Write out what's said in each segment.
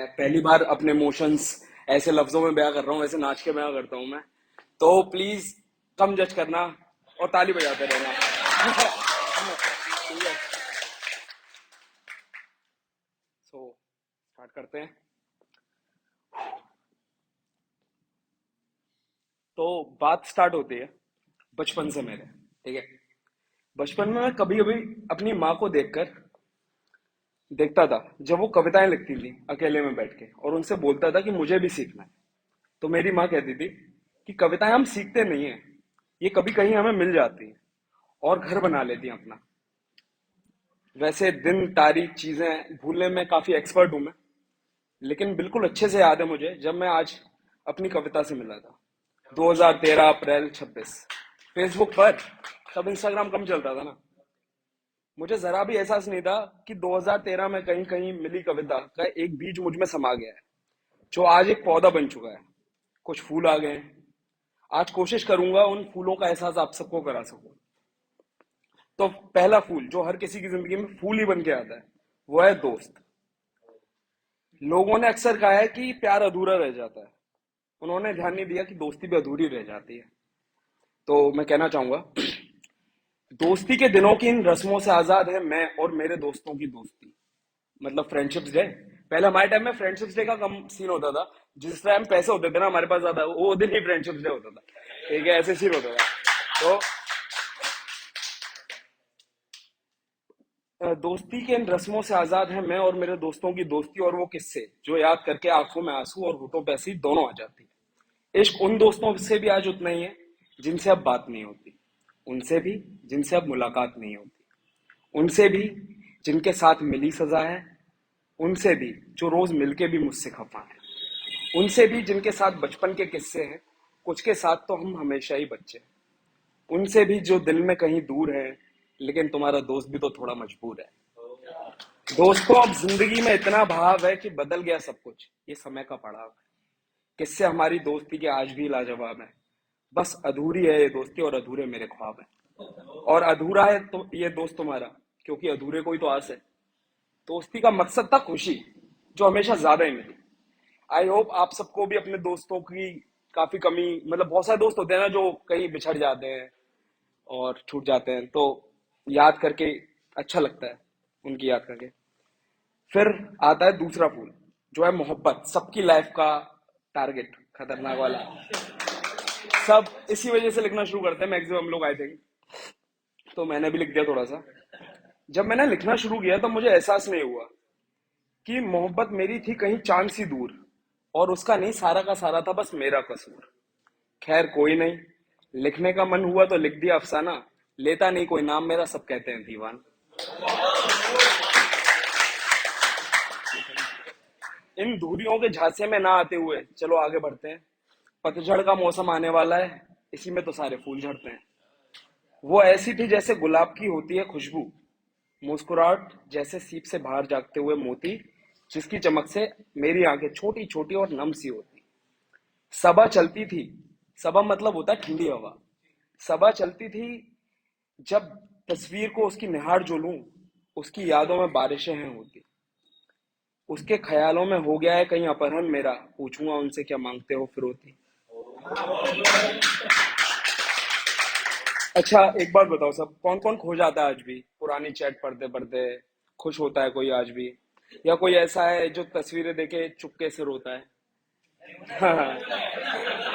पहली बार अपने इमोशंस ऐसे लफ्जों में बयां कर रहा हूँ, ऐसे नाच के बयां करता हूँ मैं। तो प्लीज कम जज करना और ताली बजाते रहना। ठीक है, सो स्टार्ट करते हैं। तो बात स्टार्ट होती है बचपन से मेरे। ठीक है, बचपन में मैं कभी कभी अपनी माँ को देखता था जब वो कविताएं लिखती थी अकेले में बैठ के, और उनसे बोलता था कि मुझे भी सीखना है। तो मेरी माँ कहती थी कि कविताएं हम सीखते नहीं है, ये कभी कहीं हमें मिल जाती है और घर बना लेती हैं अपना। वैसे दिन तारीख चीजें भूलने में काफी एक्सपर्ट हूं मैं, लेकिन बिल्कुल अच्छे से याद है मुझे जब मैं आज अपनी कविता से मिला था। 2013 अप्रैल 26, फेसबुक पर। तब इंस्टाग्राम कम चलता था ना। मुझे जरा भी एहसास नहीं था कि 2013 में कहीं कहीं मिली कविता का एक बीज मुझ में समा गया है, जो आज एक पौधा बन चुका है। कुछ फूल आ गए हैं। आज कोशिश करूंगा उन फूलों का एहसास आप सबको करा सकूं। तो पहला फूल जो हर किसी की जिंदगी में फूल ही बन के आता है, वो है दोस्त। लोगों ने अक्सर कहा है कि प्यार अधूरा रह जाता है, उन्होंने ध्यान नहीं दिया कि दोस्ती भी अधूरी रह जाती है। तो मैं कहना चाहूंगा, दोस्ती के दिनों की इन रस्मों से आजाद है मैं और मेरे दोस्तों की दोस्ती। मतलब फ्रेंडशिप्स डे। पहले हमारे टाइम में फ्रेंडशिप्स डे का कम सीन होता था। जिस टाइम पैसे होते थे ना हमारे पास ज्यादा, वो दिन ही फ्रेंडशिप्स डे होता था। ठीक है, ऐसे सीन होता था। तो दोस्ती के इन रस्मों से आजाद है मैं और मेरे दोस्तों की दोस्ती, और वो किस्से जो याद करके आंखों में आंसू और होठों पे हंसी दोनों आ जाती है। इश्क उन दोस्तों से भी आज उतना ही है जिनसे अब बात नहीं होती, उनसे भी जिनसे अब मुलाकात नहीं होती, उनसे भी जिनके साथ मिली सजा है, उनसे भी जो रोज मिलके भी मुझसे खफा है, उनसे भी जिनके साथ बचपन के किस्से हैं, कुछ के साथ तो हम हमेशा ही बच्चे हैं, उनसे भी जो दिल में कहीं दूर है, लेकिन तुम्हारा दोस्त भी तो थोड़ा मजबूर है। दोस्तों, अब जिंदगी में इतना भाव है कि बदल गया सब कुछ, ये समय का पड़ाव है। किससे हमारी दोस्ती के आज भी लाजवाब है। बस अधूरी है ये दोस्ती और अधूरे मेरे ख्वाब है। और अधूरा है तो ये दोस्त तुम्हारा, क्योंकि अधूरे कोई तो आस है। दोस्ती का मकसद था खुशी, जो हमेशा ज्यादा ही मिली। आई होप आप सबको भी अपने दोस्तों की काफी कमी, मतलब बहुत सारे दोस्त होते हैं ना जो कहीं बिछड़ जाते हैं और छूट जाते हैं, तो याद करके अच्छा लगता है उनकी याद करके। फिर आता है दूसरा फूल, जो है मोहब्बत, सबकी लाइफ का टारगेट, खतरनाक वाला। सब इसी वजह से लिखना शुरू करते हैं मैक्सिमम हम लोग, आई थिंक। तो मैंने भी लिख दिया थोड़ा सा। जब मैंने लिखना शुरू किया तो मुझे एहसास नहीं हुआ कि मोहब्बत मेरी थी कहीं चांद सी दूर, और उसका नहीं सारा का सारा था बस मेरा कसूर। खैर कोई नहीं, लिखने का मन हुआ तो लिख दिया अफसाना। लेता नहीं कोई नाम मेरा, सब कहते हैं दीवान। इन दूरियों के झांसे में ना आते हुए चलो आगे बढ़ते हैं। पतझड़ का मौसम आने वाला है, इसी में तो सारे फूल झड़ते हैं। वो ऐसी थी जैसे गुलाब की होती है खुशबू, मुस्कुराहट जैसे सीप से बाहर जागते हुए मोती, जिसकी चमक से मेरी आंखें छोटी छोटी और नम सी होती। सबा चलती थी, सबा मतलब होता है ठंडी हवा। सबा चलती थी जब तस्वीर को उसकी निहार जो लूं, उसकी यादों में बारिशें हैं होती। उसके ख्यालों में हो गया है कहीं अपहरण मेरा, पूछूंगा उनसे क्या मांगते हो फिरौती। अच्छा एक बात बताओ, सब कौन कौन खो जाता है आज भी पुरानी चैट पढ़ते पढ़ते? खुश होता है कोई आज भी, या कोई ऐसा है जो तस्वीरें देखे चुपके से रोता है? हाँ,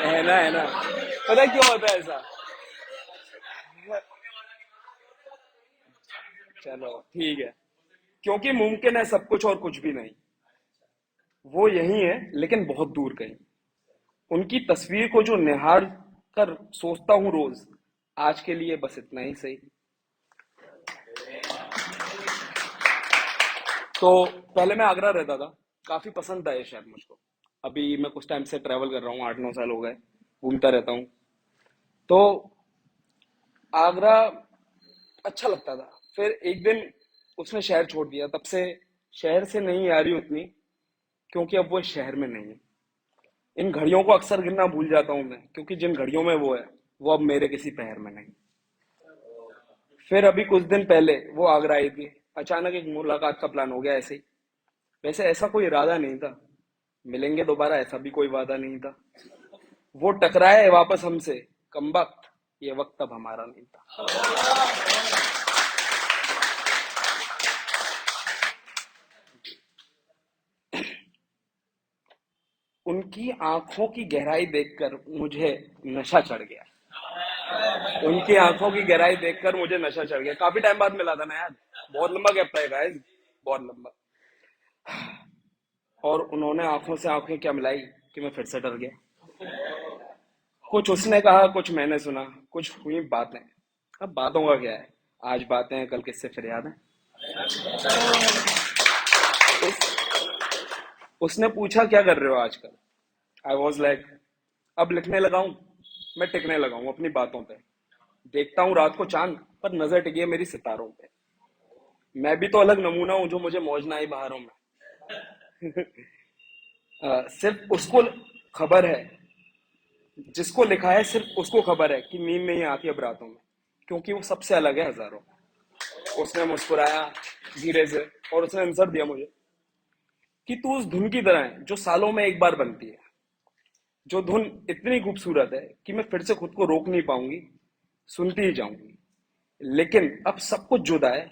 है ना। पता है क्यों होता है ऐसा? चलो ठीक है, क्योंकि मुमकिन है सब कुछ और कुछ भी नहीं। वो यही है लेकिन बहुत दूर कहीं। उनकी तस्वीर को जो निहार कर सोचता हूँ रोज, आज के लिए बस इतना ही सही। तो पहले मैं आगरा रहता था, काफी पसंद था ये शहर मुझको। अभी मैं कुछ टाइम से ट्रैवल कर रहा हूँ, 8-9 साल हो गए, घूमता रहता हूँ। तो आगरा अच्छा लगता था। फिर एक दिन उसने शहर छोड़ दिया, तब से शहर से नहीं आ रही उतनी, क्योंकि अब वो इस शहर में नहीं है। इन घड़ियों को अक्सर गिनना भूल जाता हूँ मैं, क्योंकि जिन घड़ियों में वो है, वो अब मेरे किसी पहर में नहीं। फिर अभी कुछ दिन पहले वो आगरा आई थी। अचानक एक मुलाकात का प्लान हो गया ऐसे ही। वैसे ऐसा कोई इरादा नहीं था, मिलेंगे दोबारा ऐसा भी कोई वादा नहीं था। वो टकराए वापस हमसे, कमबख्त, ये वक्त अब हमारा नहीं था। उनकी आंखों की गहराई देखकर मुझे नशा चढ़ गया। उनकी आंखों की गहराई देखकर मुझे नशा चढ़ गया। काफी टाइम बाद मिला था ना यार, बहुत लंबा गैप था गाइस, बहुत लंबा। और उन्होंने आंखों से आंखें क्या मिलाई कि मैं फिर से डर गया। कुछ उसने कहा, कुछ मैंने सुना, कुछ हुई बातें। अब बातों का क्या है, आज बातें हैं, कल किससे फिर याद है। उस, उसने पूछा क्या कर रहे हो आजकल। आई वॉज लाइक, अब लिखने लगा हूं, मैं टिकने लगा हूं अपनी बातों पे। देखता हूँ रात को चांद, पर नजर टिकी है मेरी सितारों पे। मैं भी तो अलग नमूना हूँ जो मुझे मौज ना आई बहारों में। सिर्फ उसको खबर है, जिसको लिखा है सिर्फ उसको खबर है कि नींद नहीं आती अब रातों में, क्योंकि वो सबसे अलग है हजारों। उसने मुस्कुराया धीरे से, और उसने आंसर दिया मुझे कि तू उस धुन की तरह है जो सालों में एक बार बनती है। जो धुन इतनी खूबसूरत है कि मैं फिर से खुद को रोक नहीं पाऊंगी, सुनती ही जाऊंगी। लेकिन अब सब कुछ जुदा है,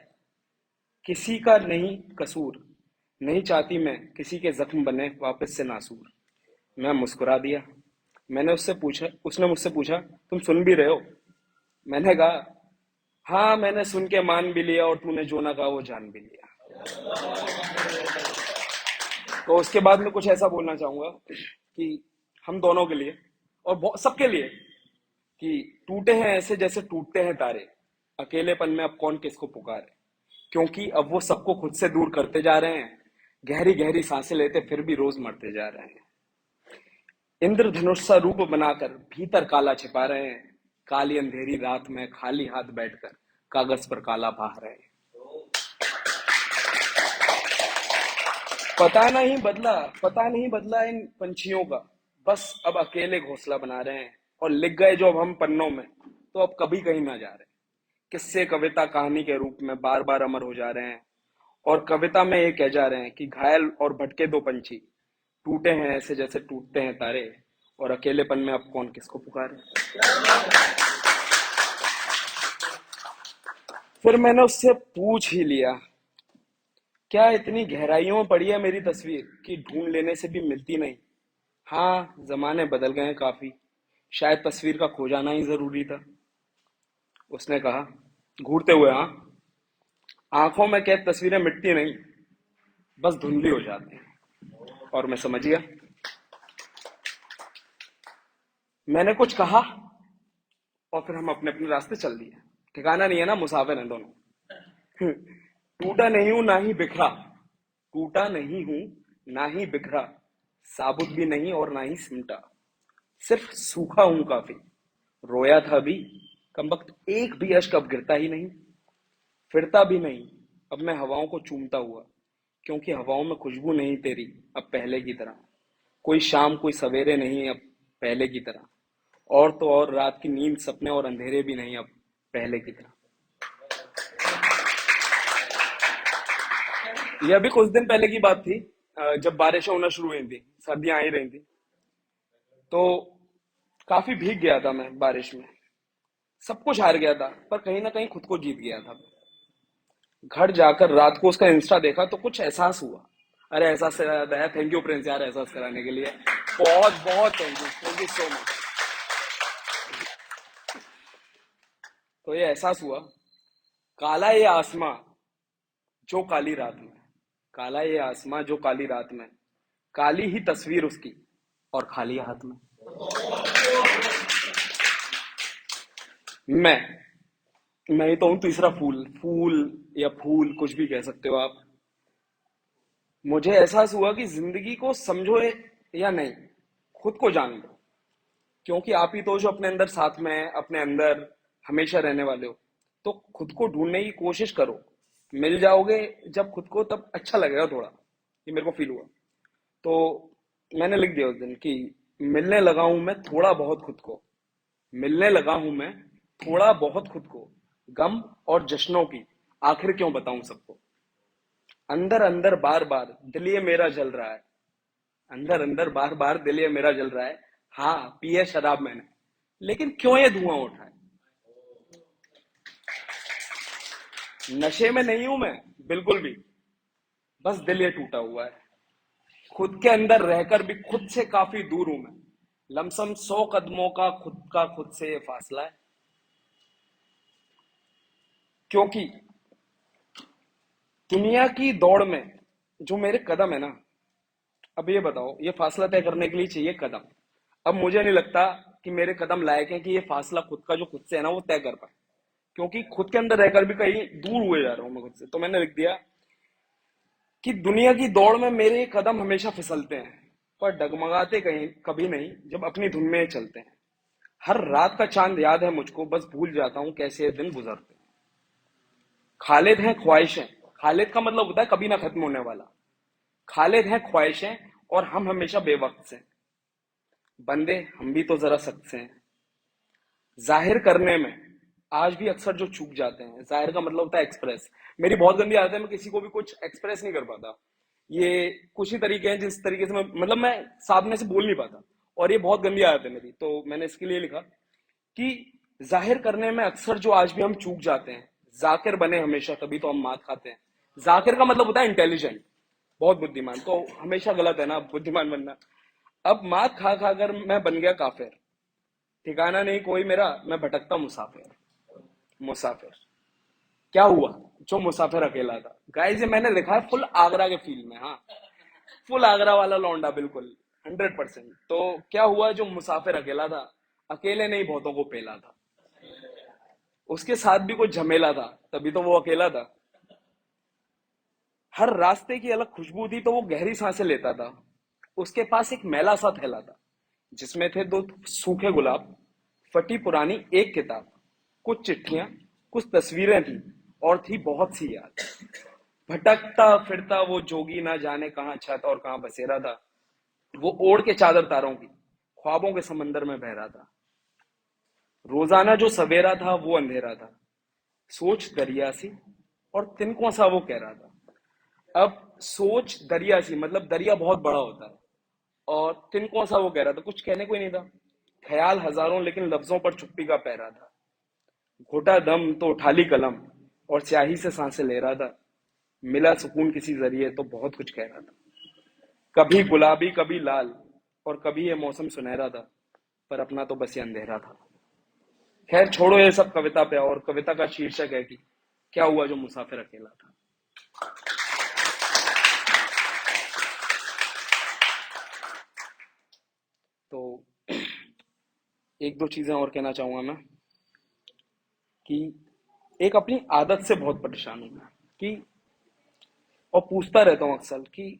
किसी का नहीं कसूर। नहीं चाहती मैं किसी के जख्म बने वापस से नासूर। मैं मुस्कुरा दिया। उसने मुझसे पूछा, तुम सुन भी रहे हो। मैंने कहा, हाँ मैंने सुन के मान भी लिया, और तूने जो ना कहा वो जान भी लिया। तो उसके बाद मैं कुछ ऐसा बोलना चाहूंगा कि हम दोनों के लिए, और सबके लिए, कि टूटे हैं ऐसे जैसे टूटते हैं तारे, अकेलेपन में अब कौन किसको पुकारे। क्योंकि अब वो सबको खुद से दूर करते जा रहे हैं, गहरी गहरी सांसें लेते फिर भी रोज मरते जा रहे हैं। इंद्रधनुष सा रूप बनाकर भीतर काला छिपा रहे हैं, काली अंधेरी रात में खाली हाथ बैठकर कागज पर काला बहा रहे हैं। पता नहीं बदला, पता नहीं बदला इन पंछियों का, बस अब अकेले घोंसला बना रहे हैं। और लिख गए जो अब हम पन्नों में, तो अब कभी कहीं ना जा रहे। किस्से कविता कहानी के रूप में बार बार अमर हो जा रहे हैं। और कविता में ये कह जा रहे हैं कि घायल और भटके दो पंछी टूटे हैं ऐसे जैसे टूटते हैं तारे, और अकेलेपन में अब कौन किसको पुकारे। फिर मैंने उससे पूछ ही लिया, क्या इतनी गहराइयों में पड़ी है मेरी तस्वीर कि ढूंढ लेने से भी मिलती नहीं। हाँ, जमाने बदल गए हैं काफी, शायद तस्वीर का खो जाना ही जरूरी था। उसने कहा घूरते हुए, हाँ, आंखों में कैद तस्वीरें मिटती नहीं, बस धुंधली हो जाती हैं। और मैं समझ गया। मैंने कुछ कहा, और फिर हम अपने अपने रास्ते चल दिए। ठिकाना नहीं है ना, मुसाफिर हैं दोनों। टूटा नहीं हूं ना ही बिखरा, टूटा नहीं हूं ना ही बिखरा, साबुत भी नहीं और ना ही सिमटा, सिर्फ सूखा हूं काफी। रोया था अभी, कमबख्त एक भी अश्क अब गिरता ही नहीं। फिरता भी नहीं, अब मैं हवाओं को चूमता हुआ, क्योंकि हवाओं में खुशबू नहीं तेरी अब पहले की तरह। कोई शाम कोई सवेरे नहीं अब पहले की तरह। और तो और रात की नींद सपने और अंधेरे भी नहीं अब पहले की तरह। ये अभी कुछ दिन पहले की बात थी, जब बारिशें होना शुरू हुई थी, सर्दियां आ ही रही थी। तो काफी भीग गया था मैं बारिश में। सब कुछ हार गया था, पर कहीं ना कहीं खुद को जीत गया था। घर जाकर रात को उसका इंस्टा देखा तो कुछ एहसास हुआ। अरे एहसास से याद आया, थैंक यू प्रिंस यार एहसास कराने के लिए। बहुत बहुत थैंक यू सो मच। तो ये एहसास हुआ, काला ये आसमां जो काली रात में, काला ये आसमां जो काली रात में, काली ही तस्वीर उसकी और खाली हाथ में। मैं मैं ही तो हूं तीसरा फूल, फूल या फूल कुछ भी कह सकते हो आप। मुझे एहसास हुआ कि जिंदगी को समझो या नहीं, खुद को जान लो। क्योंकि आप ही तो जो अपने अंदर साथ में है, अपने अंदर हमेशा रहने वाले हो। तो खुद को ढूंढने की कोशिश करो, मिल जाओगे जब खुद को, तब अच्छा लगेगा थोड़ा। ये मेरे को फील हुआ। तो मैंने लिख दिया उस दिन कि मिलने लगा हूं मैं थोड़ा बहुत खुद को, मिलने लगा हूं मैं थोड़ा बहुत खुद को, गम और जश्नों की आखिर क्यों बताऊं सबको। अंदर अंदर बार बार दिल ये मेरा जल रहा है, अंदर अंदर बार बार दिल ये मेरा जल रहा है। हाँ, पी है शराब मैंने, लेकिन क्यों ये धुआं उठा है? नशे में नहीं हूं मैं, बिल्कुल भी। बस दिल ये टूटा हुआ है। खुद के अंदर रहकर भी खुद से काफी दूर हूं मैं। लमसम 100 कदमों का खुद से ये फासला है। क्योंकि दुनिया की दौड़ में जो मेरे कदम है ना, अब ये बताओ, ये फासला तय करने के लिए चाहिए कदम। अब मुझे नहीं लगता कि मेरे कदम लायक है कि ये फासला खुद का जो खुद से है ना वो तय कर पाए। क्योंकि खुद के अंदर रहकर भी कहीं दूर हुए जा रहा हूं मैं खुद से। तो मैंने लिख दिया कि दुनिया की दौड़ में मेरे कदम हमेशा फिसलते हैं, पर डगमगाते कहीं कभी नहीं जब अपनी धुन में चलते हैं। हर रात का चांद याद है मुझको, बस भूल जाता हूँ कैसे ये दिन गुजरते हैं। खालिद हैं ख्वाहिशें। खालिद का मतलब होता है कभी ना खत्म होने वाला। खालिद हैं ख्वाहिशें और हम हमेशा बेवक्त से। बंदे हम भी तो जरा सख्त से हैं जाहिर करने में। आज भी अक्सर जो चूक जाते हैं, जाहिर का मतलब होता है एक्सप्रेस। मेरी बहुत गंदी आदत है, मैं किसी को भी कुछ एक्सप्रेस नहीं कर पाता। ये कुछ ही तरीके हैं जिस तरीके से मैं सामने से बोल नहीं पाता। और ये बहुत गंदी आदत है मेरी, तो मैंने इसके लिए लिखा कि जाहिर करने में अक्सर जो आज भी हम चूक जाते हैं, जाकिर बने हमेशा तभी तो हम मात खाते हैं। जाकिर का मतलब होता है इंटेलिजेंट, बहुत बुद्धिमान। तो हमेशा गलत है ना बुद्धिमान बनना। अब मात खा खा कर मैं बन गया काफिर, ठिकाना नहीं कोई मेरा, मैं भटकता मुसाफिर। मुसाफिर क्या हुआ जो मुसाफिर अकेला था? गाइस ये मैंने लिखा है फुल आगरा के फील में। हाँ, फुल आगरा वाला लौंडा, बिल्कुल 100%। तो क्या हुआ जो मुसाफिर अकेला था? अकेले नहीं बहुतों को पेला था। उसके साथ भी कुछ झमेला था, तभी तो वो अकेला था। हर रास्ते की अलग खुशबू थी तो वो गहरी सांसें लेता था। उसके पास एक मैला सा थैला था जिसमें थे 2 सूखे गुलाब, फटी पुरानी एक किताब, कुछ चिट्ठियां, कुछ तस्वीरें थी, और थी बहुत सी याद। भटकता फिरता वो जोगी ना जाने कहाँ छत और कहाँ बसेरा था। वो ओढ़ के चादर तारों की ख्वाबों के समंदर में बह रहा था। रोजाना जो सवेरा था वो अंधेरा था। सोच दरिया सी और तिनकों सा वो कह रहा था। अब सोच दरिया सी मतलब दरिया बहुत बड़ा होता है, और तिनकों सा वो कह रहा था, कुछ कहने को ही नहीं था। ख्याल हजारों लेकिन लफ्जों पर चुप्पी का पहरा था। घोटा दम तो उठा ली कलम और स्याही से सांसें ले रहा था। मिला सुकून किसी जरिए तो बहुत कुछ कह रहा था। कभी गुलाबी कभी लाल और कभी ये मौसम सुनहरा था, पर अपना तो बस ये अंधेरा था। खैर छोड़ो ये सब कविता पे, और कविता का शीर्षक है कि क्या हुआ जो मुसाफिर अकेला था। तो एक दो चीजें और कहना चाहूंगा मैं कि एक अपनी आदत से बहुत परेशान हूं मैं, कि और पूछता रहता हूँ अक्सर कि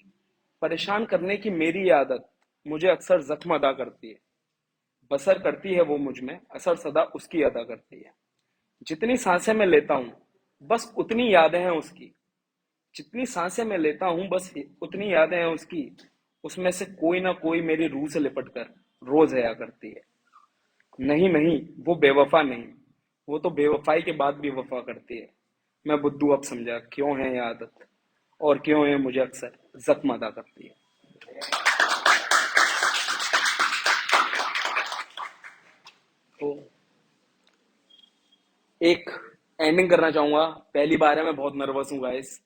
परेशान करने की मेरी ये आदत मुझे अक्सर जख्म अदा करती है। बसर करती है वो मुझ में, असर सदा उसकी अदा करती है। जितनी सांसें मैं लेता हूँ बस उतनी यादें हैं उसकी। जितनी सांसें मैं लेता हूँ बस उतनी यादें हैं उसकी। उसमें से कोई ना कोई मेरी रूह से लिपट कर रोज हया करती है। नहीं नहीं, वो बेवफा नहीं, वो तो बेवफाई के बाद भी वफा करती है। मैं बुद्धू अब समझा क्यों है ये आदत, और क्यों ये मुझे अक्सर जख्म अदा करती है। तो एक एंडिंग करना चाहूंगा। पहली बार है, मैं बहुत नर्वस हूँ गाइस।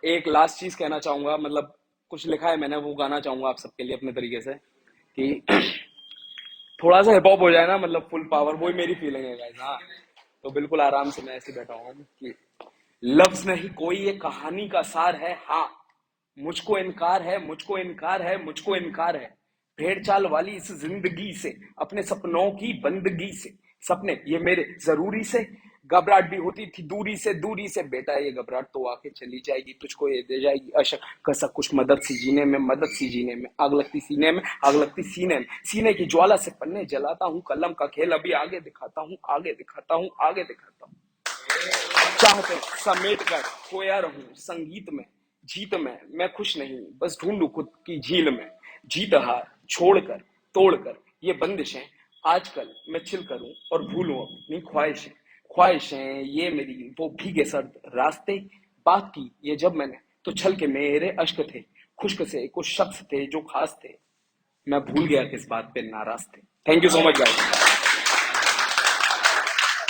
एक लास्ट चीज कहना चाहूंगा, मतलब कुछ लिखा है मैंने, वो गाना चाहूंगा आप सबके लिए अपने तरीके से कि थोड़ा सा हिप हॉप हो जाए ना, मतलब फुल पावर, वही मेरी फीलिंग है गाइस। हाँ, तो बिल्कुल आराम से मैं ऐसे बैठा हूँ कि लफ्ज नहीं कोई ये कहानी का सार है। हाँ, मुझको इनकार है, मुझको इनकार है, मुझको इनकार है। भेड़ चाल वाली इस जिंदगी से, अपने सपनों की बंदगी से। सपने ये मेरे जरूरी से, घबराहट भी होती थी दूरी से, दूरी से। बेटा ये घबराहट तो आके चली जाएगी, तुझको ये दे जाएगी अशक कसा कुछ मदद सी जीने में, मदद सी जीने में। आग लगती सीने में, आग लगती सीने में। सीने की ज्वाला से पन्ने जलाता हूँ, कलम का खेल अभी आगे दिखाता हूँ, आगे दिखाता हूँ, आगे दिखाता हूँ। चाहते समेट कर खोया रहूं संगीत में, जीत में मैं खुश नहीं, बस ढूंढूं खुद की झील में। जीत हार छोड़कर, तोड़कर ये बंदिशें, आजकल मैं चिल करूं और भूलूं अपनी ख्वाहिशें। ख्वाहिशें ये मेरी वो भीगे सर्द रास्ते, बात की ये जब मैंने तो छल के मेरे अश्क थे, खुश्क से कुछ शख्स थे जो खास थे, मैं भूल गया किस बात पे नाराज थे। Thank you so much guys.